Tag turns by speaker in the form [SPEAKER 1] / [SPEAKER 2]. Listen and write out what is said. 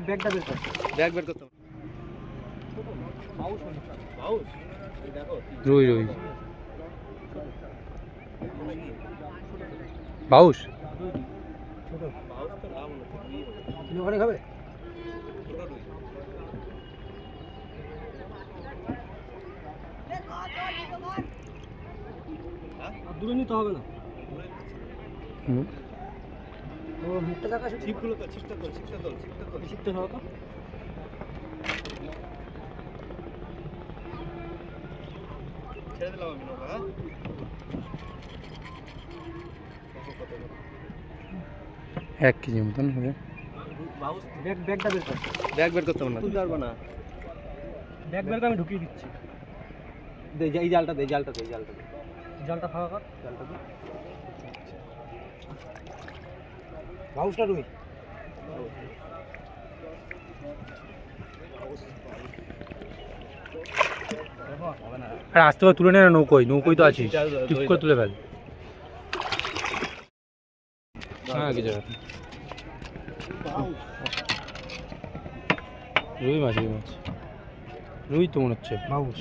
[SPEAKER 1] ব্যাগটা বের কর।
[SPEAKER 2] ব্যাগ বের করতে হবে।
[SPEAKER 3] রুই রুই বাউস
[SPEAKER 1] তুমি ওখানে খাবে? আর দূরে নিতে হবে না। ও মুখটা দেখা শুধু
[SPEAKER 2] ছিপগুলো তো ছিপটা তোল, ছিপটা তোল, ছিপটা তোল।
[SPEAKER 1] শিখতে হবে তো।
[SPEAKER 2] ছেড়ে দিলাম আমি নৌকা, হ্যাঁ? দেখো কত বড়।
[SPEAKER 3] 1 কেজি মতন হবে।
[SPEAKER 1] ব্যাগটা বের কর।
[SPEAKER 2] ব্যাগ বের করতে হবে না। তুলতে পারবো না।
[SPEAKER 1] ব্যাগ বের করে আমি ঢুকিয়ে দিচ্ছি।
[SPEAKER 2] দে এই জালটা দে, এই জালটা দে, এই জালটা দে।
[SPEAKER 1] জালটা ফাঁকা কর।
[SPEAKER 2] জালটা দে।
[SPEAKER 1] বাউসটা রুই।
[SPEAKER 3] আর আস্তে করে তুলে নে না নৌকোয়, নৌকোয় তো আছিস, টিপ করে তুলে ফেল। হ্যাঁ কিছু রুই মাছ, রুই মাছ, রুই তো মনে হচ্ছে।
[SPEAKER 1] বাউস।